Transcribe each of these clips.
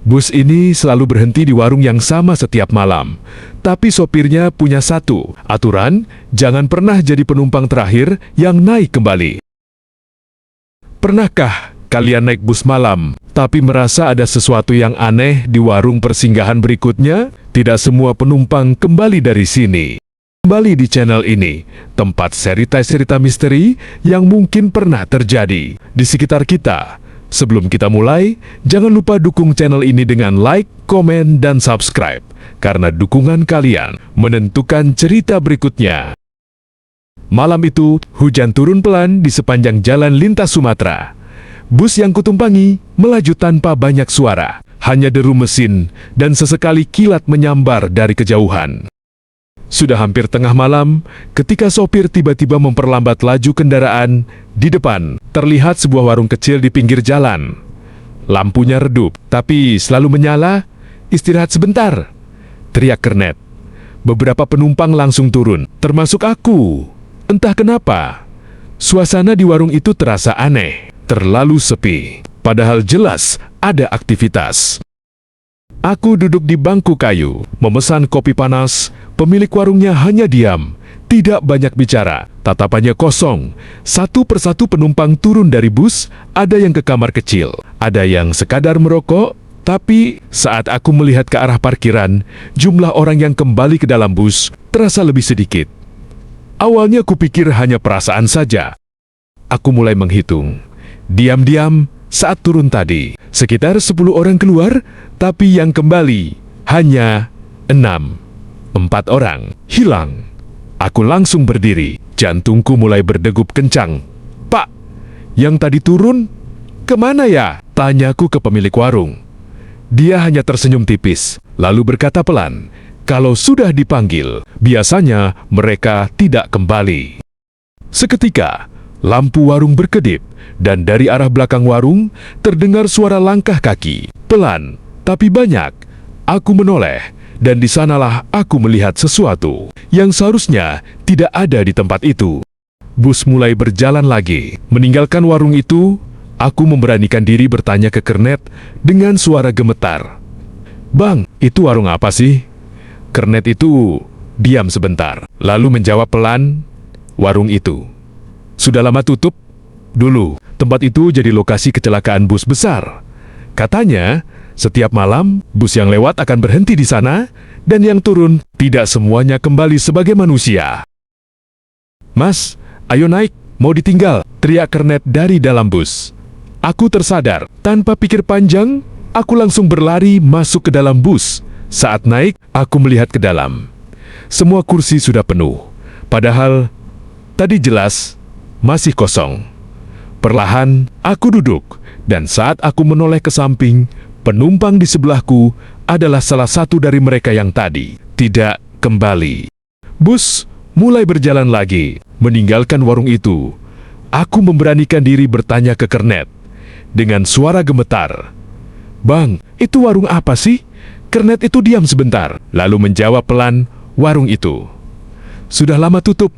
Bus ini selalu berhenti di warung yang sama setiap malam. Tapi sopirnya punya satu aturan, jangan pernah jadi penumpang terakhir yang naik kembali. Pernahkah kalian naik bus malam, tapi merasa ada sesuatu yang aneh di warung persinggahan berikutnya? Tidak semua penumpang kembali dari sini. Kembali di channel ini, tempat cerita-cerita misteri yang mungkin pernah terjadi di sekitar kita. Sebelum kita mulai, jangan lupa dukung channel ini dengan like, komen, dan subscribe, karena dukungan kalian menentukan cerita berikutnya. Malam itu, hujan turun pelan di sepanjang jalan lintas Sumatera. Bus yang kutumpangi melaju tanpa banyak suara, hanya deru mesin dan sesekali kilat menyambar dari kejauhan. Sudah hampir tengah malam, ketika sopir tiba-tiba memperlambat laju kendaraan, di depan terlihat sebuah warung kecil di pinggir jalan. Lampunya redup, tapi selalu menyala. "Istirahat sebentar," teriak kernet. Beberapa penumpang langsung turun, termasuk aku. Entah kenapa, suasana di warung itu terasa aneh, terlalu sepi, padahal jelas ada aktivitas. Aku duduk di bangku kayu, memesan kopi panas. Pemilik warungnya hanya diam, tidak banyak bicara, tatapannya kosong. Satu persatu penumpang turun dari bus, ada yang ke kamar kecil, ada yang sekadar merokok. Tapi saat aku melihat ke arah parkiran, jumlah orang yang kembali ke dalam bus terasa lebih sedikit. Awalnya kupikir hanya perasaan saja. Aku mulai menghitung. Diam-diam saat turun tadi, sekitar 10 orang keluar, tapi yang kembali hanya 6. 4 orang hilang. Aku langsung berdiri, jantungku mulai berdegup kencang. "Pak, yang tadi turun, kemana ya?" tanyaku ke pemilik warung. Dia hanya tersenyum tipis, lalu berkata pelan, "Kalau sudah dipanggil, biasanya mereka tidak kembali." Seketika, lampu warung berkedip, dan dari arah belakang warung terdengar suara langkah kaki, pelan, tapi banyak. Aku menoleh, dan di sanalah aku melihat sesuatu yang seharusnya tidak ada di tempat itu. Bus mulai berjalan lagi. Meninggalkan warung itu, aku memberanikan diri bertanya ke kernet dengan suara gemetar. "Bang, itu warung apa sih?" Kernet itu diam sebentar, lalu menjawab pelan, "Warung itu sudah lama tutup. Dulu, tempat itu jadi lokasi kecelakaan bus besar. Katanya, setiap malam, bus yang lewat akan berhenti di sana, dan yang turun tidak semuanya kembali sebagai manusia." "Mas, ayo naik, mau ditinggal," teriak kernet dari dalam bus. Aku tersadar, tanpa pikir panjang, aku langsung berlari masuk ke dalam bus. Saat naik, aku melihat ke dalam. Semua kursi sudah penuh, padahal tadi jelas masih kosong. Perlahan, aku duduk, dan saat aku menoleh ke samping, penumpang di sebelahku adalah salah satu dari mereka yang tadi tidak kembali. Bus mulai berjalan lagi, meninggalkan warung itu. Aku memberanikan diri bertanya ke kernet dengan suara gemetar, "Bang, itu warung apa sih?" Kernet itu diam sebentar, lalu menjawab pelan, "Warung itu sudah lama tutup.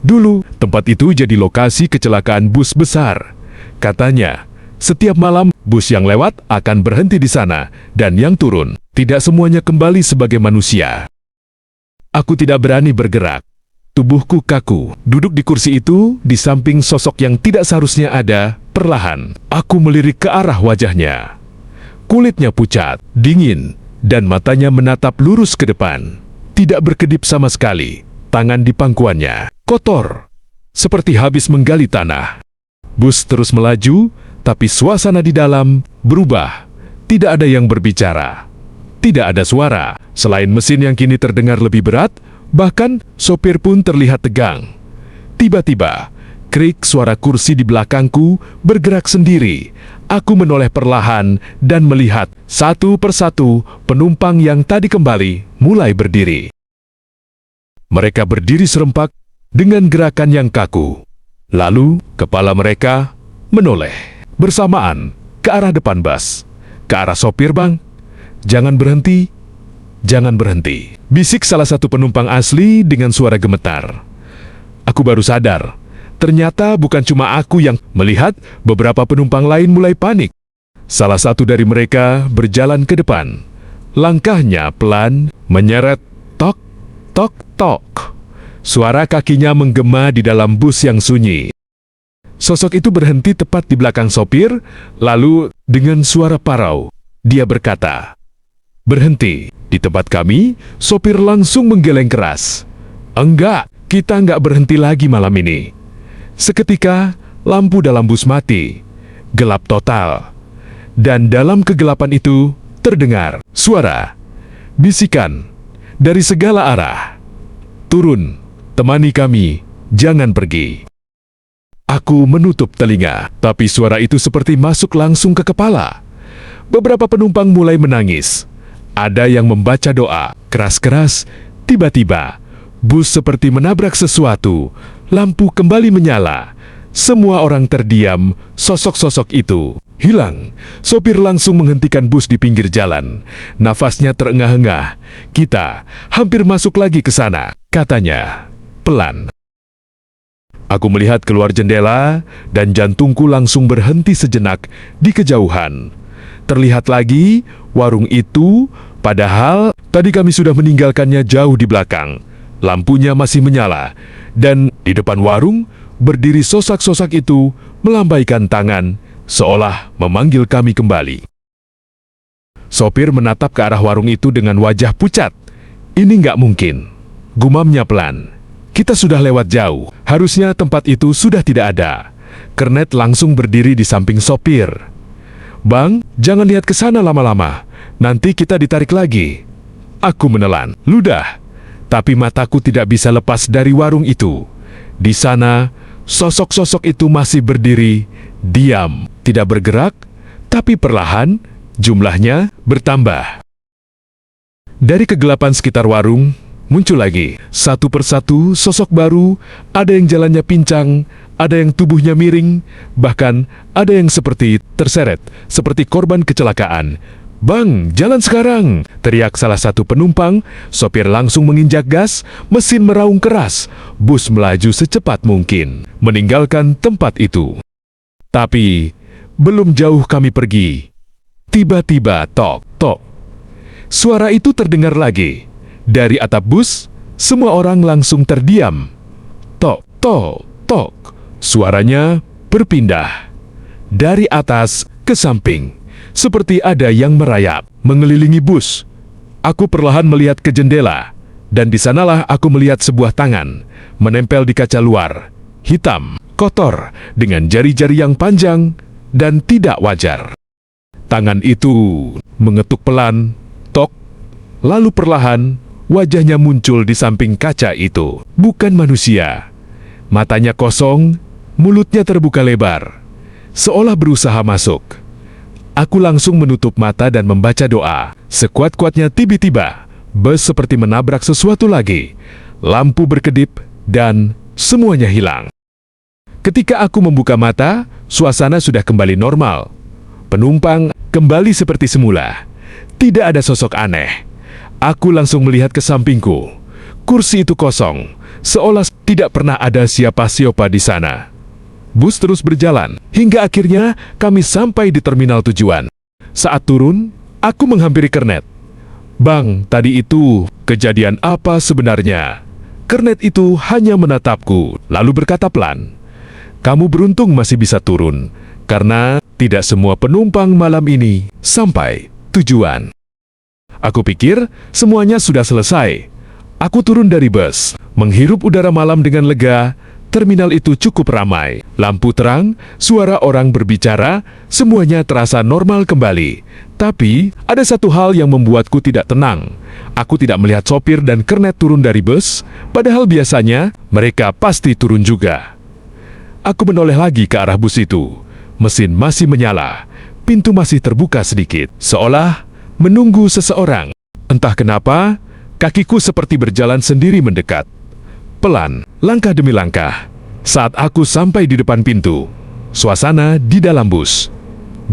Dulu, tempat itu jadi lokasi kecelakaan bus besar. Katanya, setiap malam, bus yang lewat akan berhenti di sana, dan yang turun tidak semuanya kembali sebagai manusia." Aku tidak berani bergerak. Tubuhku kaku. Duduk di kursi itu, di samping sosok yang tidak seharusnya ada. Perlahan, aku melirik ke arah wajahnya. Kulitnya pucat, dingin, dan matanya menatap lurus ke depan. Tidak berkedip sama sekali. Tangan di pangkuannya kotor, seperti habis menggali tanah. Bus terus melaju, tapi suasana di dalam berubah. Tidak ada yang berbicara. Tidak ada suara, selain mesin yang kini terdengar lebih berat, bahkan sopir pun terlihat tegang. Tiba-tiba, krik suara kursi di belakangku bergerak sendiri. Aku menoleh perlahan dan melihat satu persatu penumpang yang tadi kembali mulai berdiri. Mereka berdiri serempak dengan gerakan yang kaku. Lalu, kepala mereka menoleh bersamaan ke arah depan bus. "Ke arah sopir, Bang. Jangan berhenti, jangan berhenti," bisik salah satu penumpang asli dengan suara gemetar. Aku baru sadar, ternyata bukan cuma aku yang melihat. Beberapa penumpang lain mulai panik. Salah satu dari mereka berjalan ke depan. Langkahnya pelan, menyeret tok, tok, tok. Suara kakinya menggema di dalam bus yang sunyi. Sosok itu berhenti tepat di belakang sopir, lalu dengan suara parau, dia berkata, "Berhenti." Di tempat kami, sopir langsung menggeleng keras. "Enggak, kita enggak berhenti lagi malam ini." Seketika, lampu dalam bus mati. Gelap total. Dan dalam kegelapan itu, terdengar suara, bisikan, dari segala arah. "Turun, temani kami, jangan pergi." Aku menutup telinga, tapi suara itu seperti masuk langsung ke kepala. Beberapa penumpang mulai menangis. Ada yang membaca doa, keras-keras. Tiba-tiba, bus seperti menabrak sesuatu. Lampu kembali menyala. Semua orang terdiam, sosok-sosok itu hilang. Sopir langsung menghentikan bus di pinggir jalan. Nafasnya terengah-engah. "Kita hampir masuk lagi ke sana," katanya, pelan. Aku melihat keluar jendela, dan jantungku langsung berhenti sejenak di kejauhan. Terlihat lagi warung itu, padahal tadi kami sudah meninggalkannya jauh di belakang. Lampunya masih menyala, dan di depan warung berdiri sosok-sosok itu melambaikan tangan, seolah memanggil kami kembali. Sopir menatap ke arah warung itu dengan wajah pucat. "Ini nggak mungkin," gumamnya pelan. "Kita sudah lewat jauh, harusnya tempat itu sudah tidak ada." Kernet langsung berdiri di samping sopir. "Bang, jangan lihat ke sana lama-lama, nanti kita ditarik lagi." Aku menelan ludah, tapi mataku tidak bisa lepas dari warung itu. Di sana, sosok-sosok itu masih berdiri, diam, tidak bergerak, tapi perlahan jumlahnya bertambah. Dari kegelapan sekitar warung, muncul lagi satu persatu sosok baru. Ada yang jalannya pincang, ada yang tubuhnya miring, bahkan ada yang seperti terseret, seperti korban kecelakaan. "Bang, jalan sekarang!" teriak salah satu penumpang. Sopir langsung menginjak gas, mesin meraung keras. Bus melaju secepat mungkin, meninggalkan tempat itu. Tapi, belum jauh kami pergi. Tiba-tiba, tok, tok. Suara itu terdengar lagi. Dari atap bus, semua orang langsung terdiam. Tok, tok, tok. Suaranya berpindah. Dari atas ke samping. Seperti ada yang merayap, mengelilingi bus. Aku perlahan melihat ke jendela, dan di sanalah aku melihat sebuah tangan, menempel di kaca luar, hitam, kotor, dengan jari-jari yang panjang, dan tidak wajar. Tangan itu mengetuk pelan, tok, lalu perlahan, wajahnya muncul di samping kaca itu. Bukan manusia. Matanya kosong, mulutnya terbuka lebar, seolah berusaha masuk. Aku langsung menutup mata dan membaca doa. Sekuat-kuatnya tiba-tiba, bus seperti menabrak sesuatu lagi. Lampu berkedip dan semuanya hilang. Ketika aku membuka mata, suasana sudah kembali normal. Penumpang kembali seperti semula. Tidak ada sosok aneh. Aku langsung melihat ke sampingku. Kursi itu kosong, seolah tidak pernah ada siapa-siapa di sana. Bus terus berjalan, hingga akhirnya kami sampai di terminal tujuan. Saat turun, aku menghampiri Kernet. "Bang, tadi itu kejadian apa sebenarnya?" Kernet itu hanya menatapku, lalu berkata pelan, "Kamu beruntung masih bisa turun, karena tidak semua penumpang malam ini sampai tujuan." Aku pikir semuanya sudah selesai. Aku turun dari bus, menghirup udara malam dengan lega. Terminal itu cukup ramai, lampu terang, suara orang berbicara, semuanya terasa normal kembali. Tapi, ada satu hal yang membuatku tidak tenang. Aku tidak melihat sopir dan Kernet turun dari bus, padahal biasanya mereka pasti turun juga. Aku menoleh lagi ke arah bus itu. Mesin masih menyala, pintu masih terbuka sedikit, seolah menunggu seseorang. Entah kenapa, kakiku seperti berjalan sendiri mendekat. Pelan, langkah demi langkah. Saat aku sampai di depan pintu, suasana di dalam bus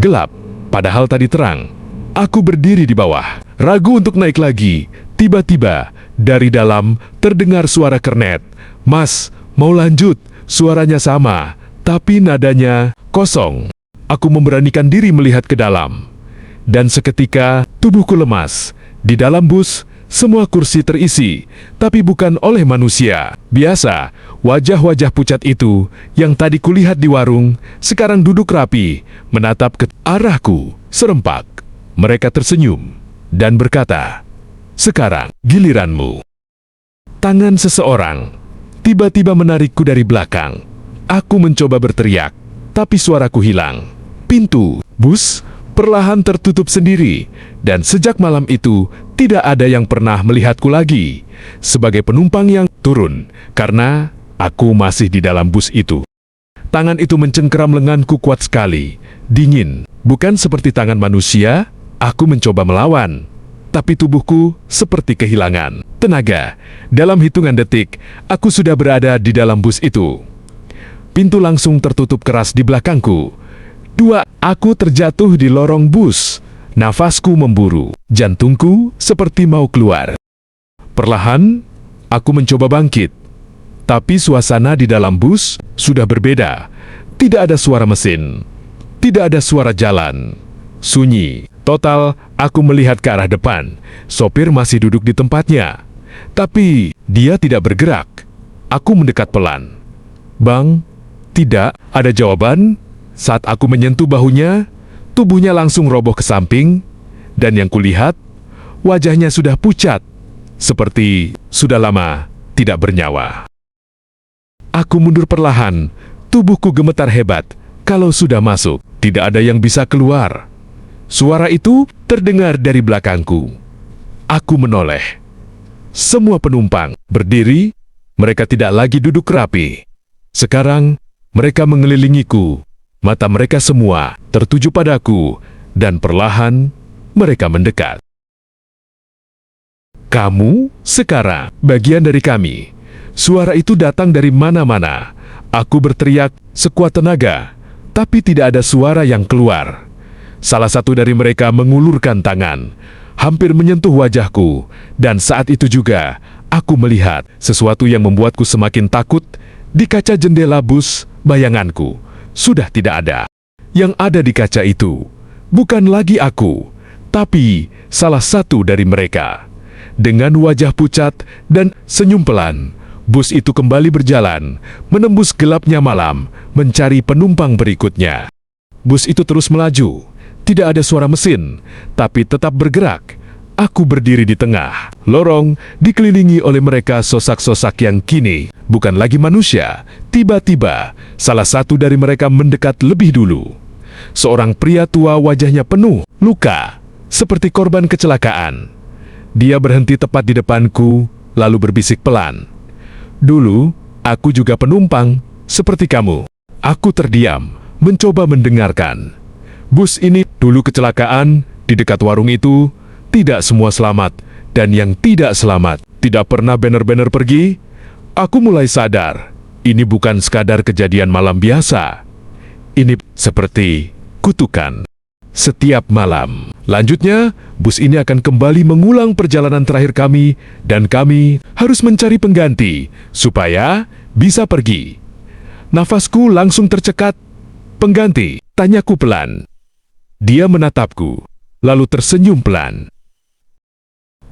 gelap, padahal tadi terang. Aku berdiri di bawah, ragu untuk naik lagi. Tiba-tiba, dari dalam terdengar suara Kernet. "Mas, mau lanjut?" Suaranya sama, tapi nadanya kosong. Aku memberanikan diri melihat ke dalam. Dan seketika, tubuhku lemas. Di dalam bus, semua kursi terisi, tapi bukan oleh manusia. Biasa, wajah-wajah pucat itu yang tadi kulihat di warung, sekarang duduk rapi, menatap ke arahku, serempak. Mereka tersenyum dan berkata, "Sekarang giliranmu." Tangan seseorang tiba-tiba menarikku dari belakang. Aku mencoba berteriak, tapi suaraku hilang. Pintu bus perlahan tertutup sendiri, dan sejak malam itu tidak ada yang pernah melihatku lagi sebagai penumpang yang turun, karena aku masih di dalam bus itu. Tangan itu mencengkeram lenganku kuat sekali, dingin, bukan seperti tangan manusia. Aku mencoba melawan, tapi tubuhku seperti kehilangan tenaga. Dalam hitungan detik, aku sudah berada di dalam bus itu. Pintu langsung tertutup keras di belakangku. Aku terjatuh di lorong bus. Nafasku memburu, jantungku seperti mau keluar. Perlahan, aku mencoba bangkit. Tapi suasana di dalam bus sudah berbeda. Tidak ada suara mesin, tidak ada suara jalan. Sunyi, total. Aku melihat ke arah depan. Sopir masih duduk di tempatnya, tapi dia tidak bergerak. Aku mendekat pelan. "Bang?" Tidak ada jawaban. Saat aku menyentuh bahunya, tubuhnya langsung roboh ke samping, dan yang kulihat, wajahnya sudah pucat, seperti sudah lama tidak bernyawa. Aku mundur perlahan, tubuhku gemetar hebat. Kalau sudah masuk, tidak ada yang bisa keluar. Suara itu terdengar dari belakangku. Aku menoleh. Semua penumpang berdiri, mereka tidak lagi duduk rapi. Sekarang, mereka mengelilingiku, mata mereka semua tertuju padaku, dan perlahan mereka mendekat. "Kamu sekarang bagian dari kami." Suara itu datang dari mana-mana. Aku berteriak sekuat tenaga, tapi tidak ada suara yang keluar. Salah satu dari mereka mengulurkan tangan, hampir menyentuh wajahku, dan saat itu juga aku melihat sesuatu yang membuatku semakin takut. Di kaca jendela bus, bayanganku sudah tidak ada. Yang ada di kaca itu bukan lagi aku, tapi salah satu dari mereka. Dengan wajah pucat dan senyum pelan, bus itu kembali berjalan, menembus gelapnya malam, mencari penumpang berikutnya. Bus itu terus melaju, tidak ada suara mesin, tapi tetap bergerak. Aku berdiri di tengah lorong, dikelilingi oleh mereka sosak-sosak yang kini bukan lagi manusia. Tiba-tiba, salah satu dari mereka mendekat lebih dulu. Seorang pria tua, wajahnya penuh luka, seperti korban kecelakaan. Dia berhenti tepat di depanku, lalu berbisik pelan. "Dulu, aku juga penumpang, seperti kamu." Aku terdiam, mencoba mendengarkan. "Bus ini dulu kecelakaan di dekat warung itu. Tidak semua selamat, dan yang tidak selamat tidak pernah benar-benar pergi." Aku mulai sadar, ini bukan sekadar kejadian malam biasa. Ini seperti kutukan. Setiap malam. Lanjutnya, bus ini akan kembali mengulang perjalanan terakhir kami, dan kami harus mencari pengganti supaya bisa pergi. Nafasku langsung tercekat. "Pengganti?" tanyaku pelan. Dia menatapku, lalu tersenyum pelan.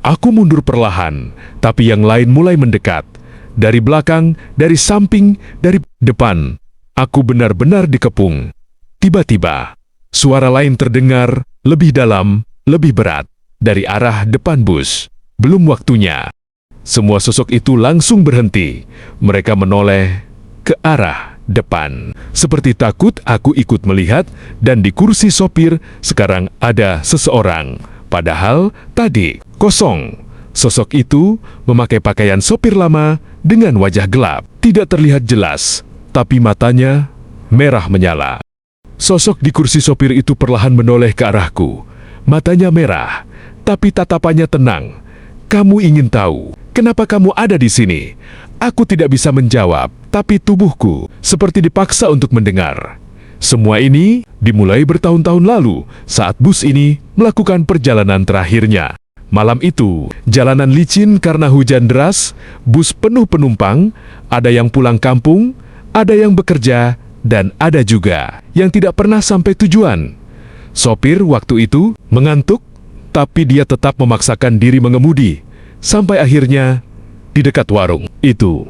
Aku mundur perlahan, tapi yang lain mulai mendekat. Dari belakang, dari samping, dari depan. Aku benar-benar dikepung. Tiba-tiba, suara lain terdengar, lebih dalam, lebih berat, dari arah depan bus. Belum waktunya. Semua sosok itu langsung berhenti. Mereka menoleh ke arah depan. Seperti takut aku ikut melihat, dan di kursi sopir sekarang ada seseorang. Padahal tadi kosong. Sosok itu memakai pakaian sopir lama dengan wajah gelap. Tidak terlihat jelas, tapi matanya merah menyala. Sosok di kursi sopir itu perlahan menoleh ke arahku. Matanya merah, tapi tatapannya tenang. "Kamu ingin tahu kenapa kamu ada di sini?" Aku tidak bisa menjawab, tapi tubuhku seperti dipaksa untuk mendengar. Semua ini dimulai bertahun-tahun lalu saat bus ini melakukan perjalanan terakhirnya. Malam itu, jalanan licin karena hujan deras, bus penuh penumpang, ada yang pulang kampung, ada yang bekerja, dan ada juga yang tidak pernah sampai tujuan. Sopir waktu itu mengantuk, tapi dia tetap memaksakan diri mengemudi. Sampai akhirnya, di dekat warung itu,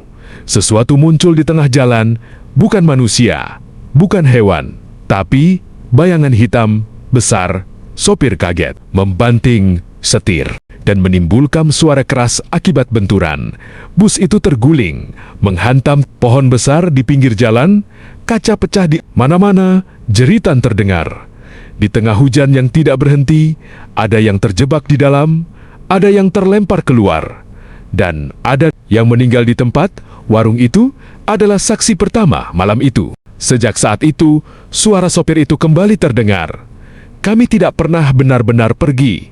sesuatu muncul di tengah jalan, bukan manusia, bukan hewan, tapi bayangan hitam, besar. Sopir kaget, membanting setir, dan menimbulkan suara keras akibat benturan. Bus itu terguling, menghantam pohon besar di pinggir jalan, kaca pecah di mana-mana, jeritan terdengar. Di tengah hujan yang tidak berhenti, ada yang terjebak di dalam, ada yang terlempar keluar, dan ada yang meninggal di tempat. Warung itu adalah saksi pertama malam itu. Sejak saat itu, suara sopir itu kembali terdengar. Kami tidak pernah benar-benar pergi.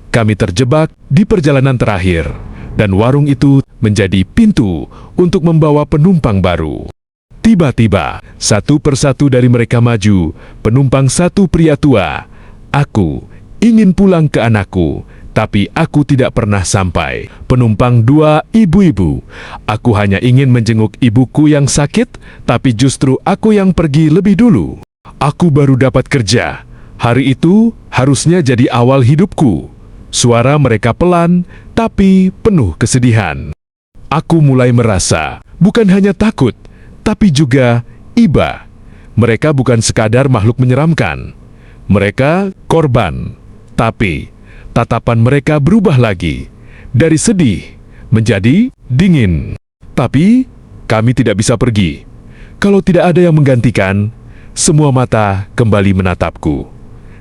Kami terjebak di perjalanan terakhir, dan warung itu menjadi pintu untuk membawa penumpang baru. Tiba-tiba, satu persatu dari mereka maju, penumpang satu pria tua. Aku ingin pulang ke anakku, tapi aku tidak pernah sampai. Penumpang dua ibu-ibu. Aku hanya ingin menjenguk ibuku yang sakit, tapi justru aku yang pergi lebih dulu. Aku baru dapat kerja. Hari itu harusnya jadi awal hidupku. Suara mereka pelan, tapi penuh kesedihan. Aku mulai merasa, bukan hanya takut, tapi juga iba. Mereka bukan sekadar makhluk menyeramkan. Mereka korban. Tapi, tatapan mereka berubah lagi. Dari sedih, menjadi dingin. Tapi, kami tidak bisa pergi. Kalau tidak ada yang menggantikan, semua mata kembali menatapku.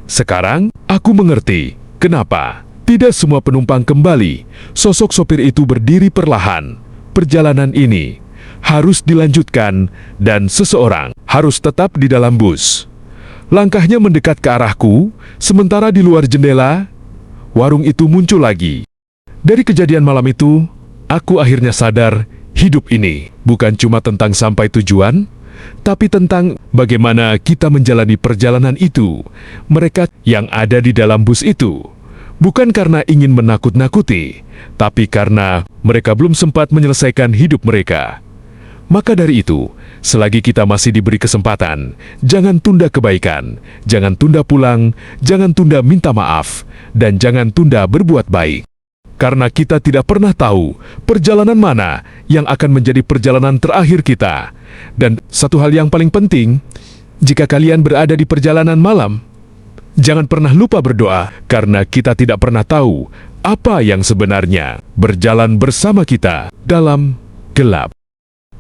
Sekarang, aku mengerti kenapa tidak semua penumpang kembali. Sosok sopir itu berdiri perlahan. Perjalanan ini harus dilanjutkan dan seseorang harus tetap di dalam bus. Langkahnya mendekat ke arahku, sementara di luar jendela, warung itu muncul lagi. Dari kejadian malam itu, aku akhirnya sadar hidup ini bukan cuma tentang sampai tujuan, tapi tentang bagaimana kita menjalani perjalanan itu. Mereka yang ada di dalam bus itu, bukan karena ingin menakut-nakuti, tapi karena mereka belum sempat menyelesaikan hidup mereka. Maka dari itu, selagi kita masih diberi kesempatan, jangan tunda kebaikan, jangan tunda pulang, jangan tunda minta maaf, dan jangan tunda berbuat baik. Karena kita tidak pernah tahu perjalanan mana yang akan menjadi perjalanan terakhir kita. Dan satu hal yang paling penting, jika kalian berada di perjalanan malam, jangan pernah lupa berdoa, karena kita tidak pernah tahu apa yang sebenarnya berjalan bersama kita dalam gelap.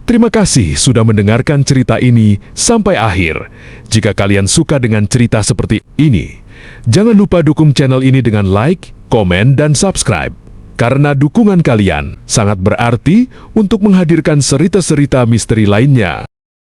Terima kasih sudah mendengarkan cerita ini sampai akhir. Jika kalian suka dengan cerita seperti ini, jangan lupa dukung channel ini dengan like, komen, dan subscribe. Karena dukungan kalian sangat berarti untuk menghadirkan cerita-cerita misteri lainnya.